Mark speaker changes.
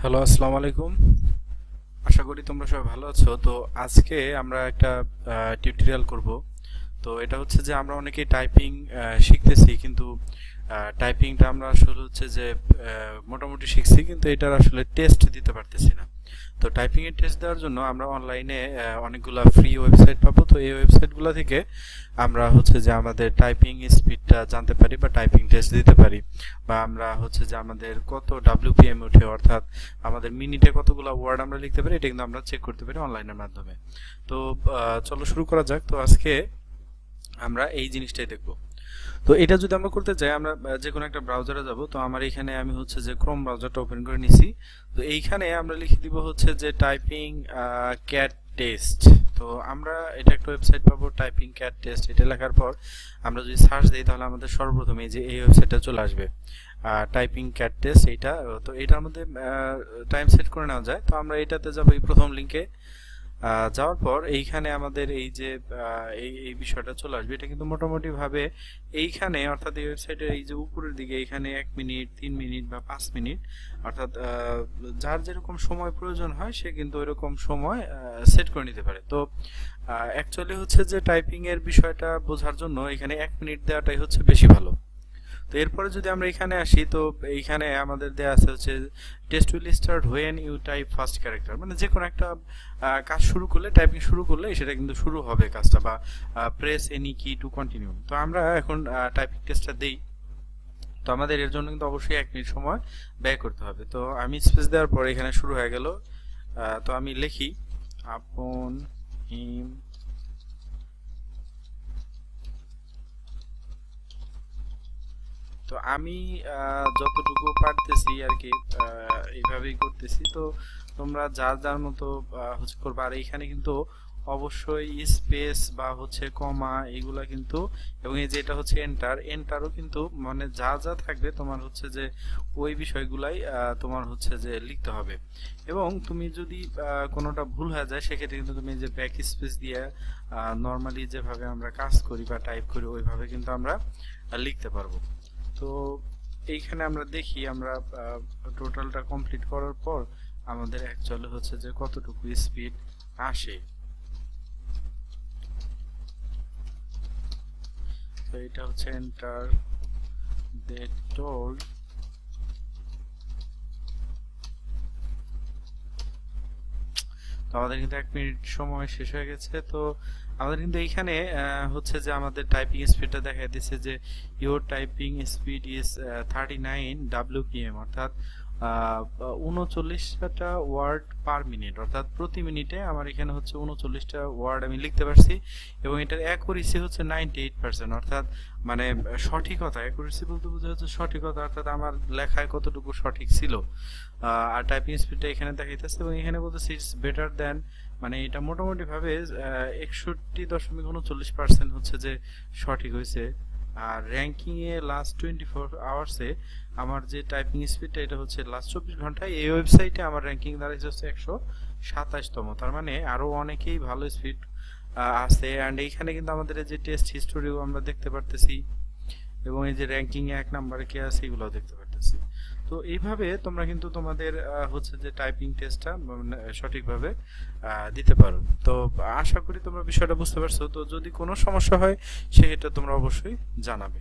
Speaker 1: Hello, আসসালামু আলাইকুম। আশা করি তোমরা সবাই ভালো আছো। তো আজকে আমরা একটা টিউটোরিয়াল করব। তো এটা হচ্ছে যে আমরা অনেকেই টাইপিং শিখতেছি, কিন্তু টাইপিংটা আমরা আসলে হচ্ছে যে মোটামুটি শিখছি, কিন্তু এটার আসলে টেস্ট দিতে পারতেছি না। তো টাইপিং এর টেস্ট দেওয়ার জন্য আমরা অনলাইনে অনেকগুলো ফ্রি ওয়েবসাইট পাবো। তো এই ওয়েবসাইটগুলো থেকে আমরা হচ্ছে যে আমাদের টাইপিং স্পিডটা জানতে পারি বা টাইপিং টেস্ট দিতে পারি, বা আমরা হচ্ছে যে আমাদের কত ডব্লিউপিএম ওঠে, অর্থাৎ আমাদের মিনিটে কতগুলো ওয়ার্ড আমরা লিখতে পারি, এটা কিন্তু আমরা চেক করতে পারি অনলাইনের মাধ্যমে। তো চলো শুরু করা যাক। তো আজকে আমরা এই জিনিসটাই দেখব। তো এটা যদি আমরা করতে চাই, আমরা যে কোনো একটা ব্রাউজারে যাব। তো আমার এখানে আমি হচ্ছে যে ক্রোম ব্রাউজারটা ওপেন করে নিছি। তো এইখানে আমরা লিখে দিব হচ্ছে যে টাইপিং ক্যাট টেস্ট। তো আমরা এটা একটা ওয়েবসাইট পাবো, টাইপিং ক্যাট টেস্ট। এটা লেখার পর আমরা যদি সার্চ দিই, তাহলে আমাদের সর্বপ্রথমে এই ওয়েবসাইটটা চলে আসবে, টাইপিং ক্যাট টেস্ট। এইটা তো এটার মধ্যে টাইম সেট করে নেওয়া যায়। তো আমরা এটাতে যাবো, এই প্রথম লিঙ্কে যাওয়ার পর এইখানে আমাদের এই যে এই বিষয়টা চলে আসবে। এটা কিন্তু মোটামুটি ভাবে এইখানে, অর্থাৎ এই ওয়েবসাইটের এই যে উপরের দিকে এইখানে 1 মিনিট, 3 মিনিট বা 5 মিনিট, অর্থাৎ যার যেরকম সময় প্রয়োজন হয় সে কিন্তু ওইরকম সময় সেট করে নিতে পারে। তো অ্যাকচুয়ালি হচ্ছে যে টাইপিং এর বিষয়টা বোঝার জন্য এখানে 1 মিনিট দেওয়াটাই হচ্ছে বেশি ভালো। তো এরপরে যদি আমরা এখানে আসি, তো এইখানে আমাদের দেয়া আছে হচ্ছে test will start when you type first character, মানে যে কোনো একটা কাজ শুরু করলে, টাইপিং শুরু করলে সেটা কিন্তু শুরু হবে কাজটা, বা প্রেস এনি কি টু কন্টিনিউ। তো আমরা এখন টাইপিং টেস্টটা দেই। তো আমাদের এর জন্য কিন্তু অবশ্যই 1 মিনিট সময় ব্যয় করতে হবে। তো আমি স্পেস দেওয়ার পর এখানে শুরু হয়ে গেল। তো আমি লিখি আপন হিম। তো আমি যতটুকু পারতেছি আর কি এইভাবেই করতেছি। তো তোমরা যার যার মতো হচ্ছে করবা। আর এইখানে কিন্তু অবশ্যই স্পেস বা হচ্ছে কমা এগুলা কিন্তু, এবং এই যে এটা হচ্ছে এন্টারও কিন্তু, মানে যা যা থাকবে তোমার হচ্ছে যে ওই বিষয়গুলাই তোমার হচ্ছে যে লিখতে হবে। এবং তুমি যদি কোনোটা ভুল হয়ে যায়, সেক্ষেত্রে কিন্তু তুমি যে ব্যাক স্পেস দিয়ে নর্মালি যেভাবে আমরা কাজ করি বা টাইপ করি ওইভাবে কিন্তু আমরা লিখতে পারবো। তো এইখানে আমরা দেখি, আমরা টোটালটা কমপ্লিট করার পর আমাদের অ্যাকচুয়ালি হচ্ছে যে কতটুকু স্পিড আসে। তো এটা হচ্ছে এন্টার দে টোল্ড। তো আমাদের কিন্তু 1 মিনিট সময় শেষ হয়ে গেছে। তো আমাদের কিন্তু এইখানে হচ্ছে যে আমাদের টাইপিং স্পিডটা দেখা দিচ্ছে যে your typing speed is 39 WPM, অর্থাৎ 39টা ওয়ার্ড পার মিনিট, অর্থাৎ প্রতি মিনিটে আমার এখানে হচ্ছে 39টা ওয়ার্ড আমি লিখতে পারছি। এবং এটার অ্যাকুরেসি হচ্ছে 98%, অর্থাৎ মানে সঠিকতা, অ্যাকুরেসি বলতে বোঝা হচ্ছে সঠিকতা, অর্থাৎ আমার লেখায় কতটুকু সঠিক ছিল। আর টাইপিং স্পিডটা এখানে দেখাইতেছে, এবং এখানে বলতেছে ইটস বেটার দেন, মানে এটা মোটামুটি ভাবে 61.39% হচ্ছে যে সঠিক হয়েছে। আর র্যাঙ্কিং এ লাস্ট 24 আওয়ার্সে আমার যে টাইপিং স্পিডটা, এটা হচ্ছে লাস্ট 24 ঘন্টায় এই ওয়েবসাইটে আমার র্যাঙ্কিং দাঁড়াইছে হচ্ছে 127তম। তার মানে আরো অনেকেই ভালো স্পিড আছে। অ্যান্ড এইখানে কিন্তু আমাদের যে টেস্ট হিস্টোরিও আমরা দেখতে পারতেছি, এবং এই যে র্যাঙ্কিং এ 1 নম্বরে কে আছে এগুলোও দেখতে পারতেছি। তো এইভাবে তোমরা কিন্তু তোমাদের হচ্ছে যে টাইপিং টেস্টটা সঠিকভাবে দিতে পারো। তো আশা করি তোমরা বিষয়টা বুঝতে পারছো। তো যদি কোনো সমস্যা হয় সেটা তোমরা অবশ্যই জানাবে।